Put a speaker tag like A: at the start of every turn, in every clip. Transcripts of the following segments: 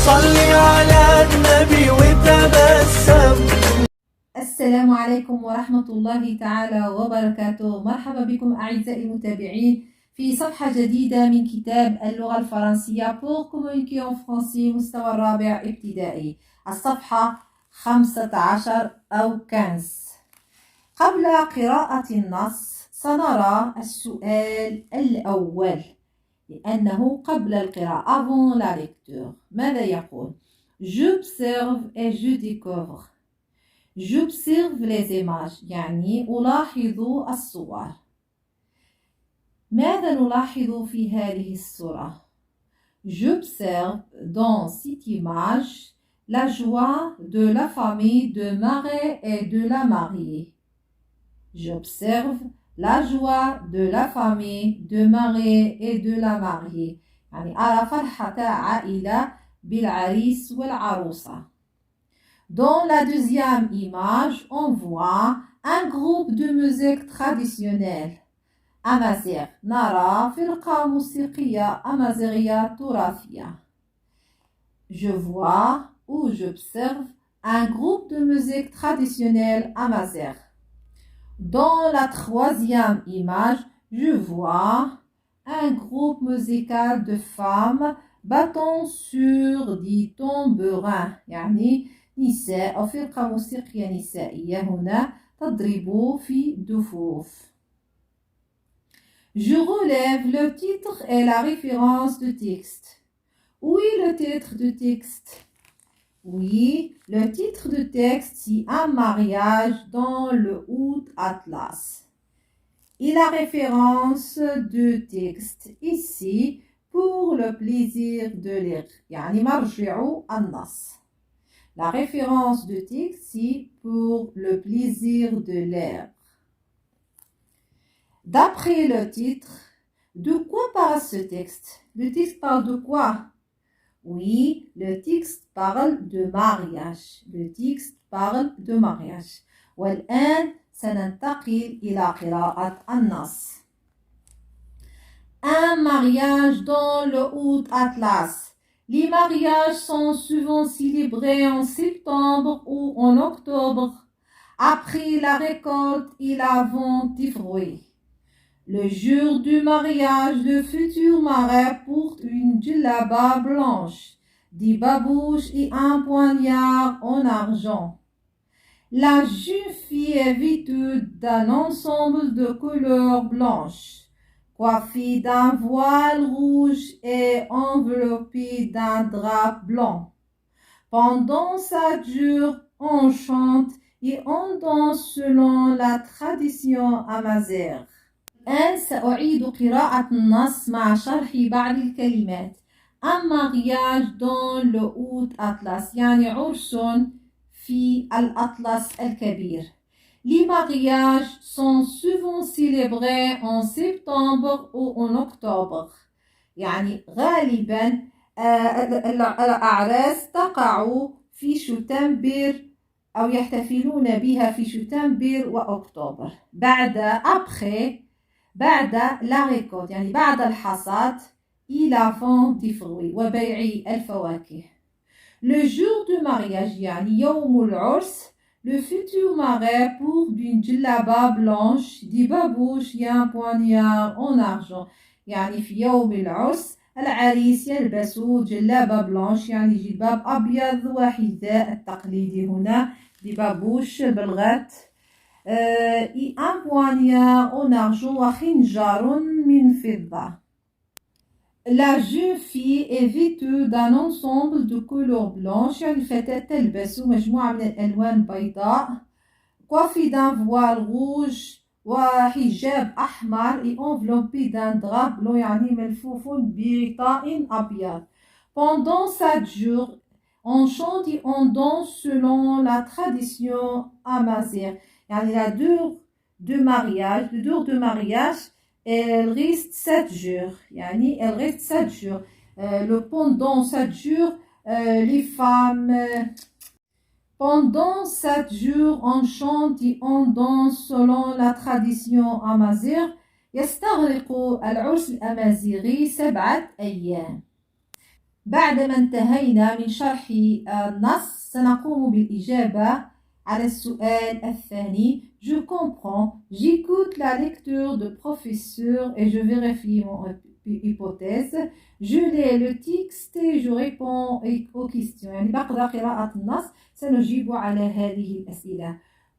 A: صلي على النبي وتبسم.
B: السلام عليكم ورحمة الله تعالى وبركاته. مرحبا بكم أعزائي المتابعين في صفحة جديدة من كتاب اللغة الفرنسية pour communiquer en français مستوى الرابع ابتدائي، الصفحة 15 أو 15. قبل قراءة النص سنرى السؤال الأول لأنه قبل القراءة avant la lecture. ماذا يقول؟ J'observe et je découvre. J'observe les images يعني ألاحظ الصور. ماذا نلاحظ في هذه الصورة؟ J'observe dans cette image la joie de la famille de Marie et de la mariée. J'observe la joie de la famille de Marie et de la mariée. يعني أرى فرحة عائلة بالعريس والعروسة. Dans la deuxième image, on voit un groupe de musique traditionnelle. أمازيغ. نرى فرقة موسيقية أمازيغية تراثية. Je vois ou j'observe un groupe de musique traditionnelle amazigh. Dans la troisième image, je vois un groupe musical de femmes battant sur des tambourins. يعني نساء أو فرقة موسيقية نسائية هنا تضرب في دفوف. Je relève le titre et la référence de texte. Où est le titre de texte? Oui, le titre de texte, c'est un mariage dans le Haut Atlas. Et la référence de texte ici pour le plaisir de lire. يعني مرجع النص. La référence de texte, c'est pour le plaisir de lire. D'après le titre, de quoi parle ce texte? Le texte parle de quoi? Oui, le texte parle de mariage. Le texte parle de mariage. والآن سننتقل إلى قراءة النص. Un mariage dans le Haut Atlas. Les mariages sont souvent célébrés en septembre ou en octobre, après la récolte et la vente des fruits. Le jour du mariage, le futur mari porte une djellaba blanche, des babouches et un poignard en argent. La jeune fille est vêtue d'un ensemble de couleurs blanches, coiffée d'un voile rouge et enveloppée d'un drap blanc. Pendant 7 jours, on chante et on danse selon la tradition amazigh. الآن سأعيد قراءة النص مع شرح بعض الكلمات. Un mariage dans le Haut Atlas يعني عرس في الأطلس الكبير. Les mariages sont souvent célébrés en septembre ou en octobre. يعني غالبا الأعراس تقع في شتنبر أو يحتفلون بها في شتنبر وأكتوبر. بعد la récolte يعني بعد الحصاد et la vente des fruits وبيع الفواكه. Le jour du mariage يعني يوم العرس, le futur mari porte une djellaba blanche, des babouches et un poignard en argent. يعني في يوم العرس العريس يلبس جلابة بلانش يعني جلباب أبيض وحذاء التقليدي هنا ببابوش بلغات et un poignard en argent وخنجر من فضة. La jeune fille est vêtue d'un ensemble de couleurs blanches يعني الفتاة تلبس مجموعة من الألوان بيضاء, coiffée d'un voile rouge وحجاب أحمر et enveloppée d'un drap blanc يعني ملفوف بغطاء أبيض. Pendant 7 jours, on chante et on danse selon la tradition amazigh. يعني la durée de mariage, elle reste 7 jours. يعني elle reste 7 jours. Pendant 7 jours, les femmes... Pendant 7 jours, on chante et on danse selon la tradition amazigh. يستغرق العرس الأمازيغي 7 أيام. بعدما انتهينا من شرح النص سنقوم بالإجابة على السؤال الثاني. Je comprends, j'écoute la lecture de professeur et je vérifie mon hypothèse. Je lis le texte et je réponds aux questions. يعني بعد قراءة النص سنجيب على هذه الأسئلة.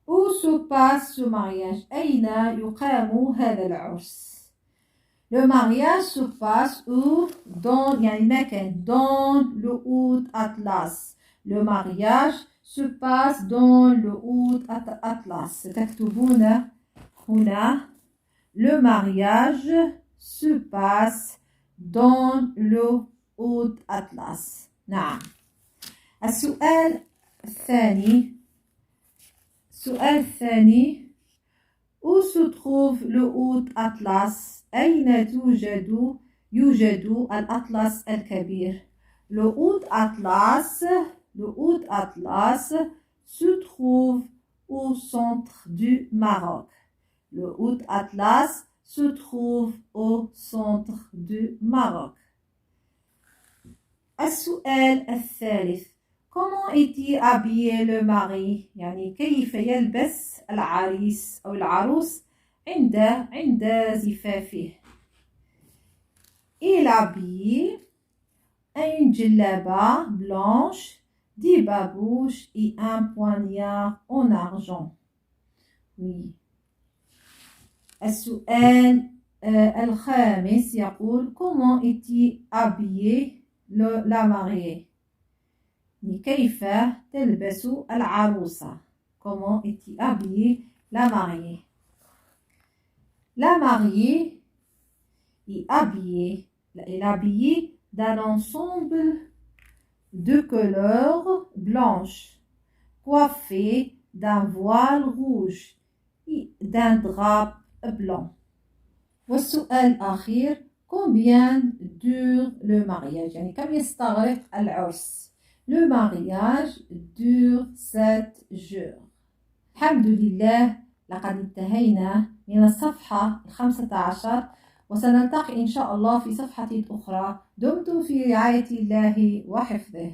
B: Où se passe ce mariage? أين يقام هذا العرس؟ Le mariage se passe où? Dans le Haut Atlas. Le mariage se passe dans le Haut Atlas. تكتبون هنا le mariage se passe dans le Haut Atlas. نعم. السؤال الثاني Où se trouve le Haut Atlas? أين يوجد الأطلس الكبير؟ Le Haut Atlas se trouve au centre du Maroc. Le Haut Atlas se trouve au centre du Maroc. السؤال الثالث Comment est-il habillé le mari؟ يعني كيف يلبس العريس أو العروس عند زفافه. Il habille une djellaba blanche, des babouches et un poignard en argent. Oui. السؤال الخامس يقول Comment est-il habillé la mariée؟ كيف تلبس العروسة؟ Comment est-il habillé la mariée? La mariée est habillée d'un ensemble de couleurs blanches, coiffée d'un voile rouge et d'un drap blanc. والسؤال الأخير Combien dure le mariage؟ يعني كم يستغرق العرس؟ Le mariage dure 7 jours. الحمد لله لقد انتهينا من الصفحة 15 وسنلتقي إن شاء الله في صفحة أخرى. دمتم في رعاية الله وحفظه.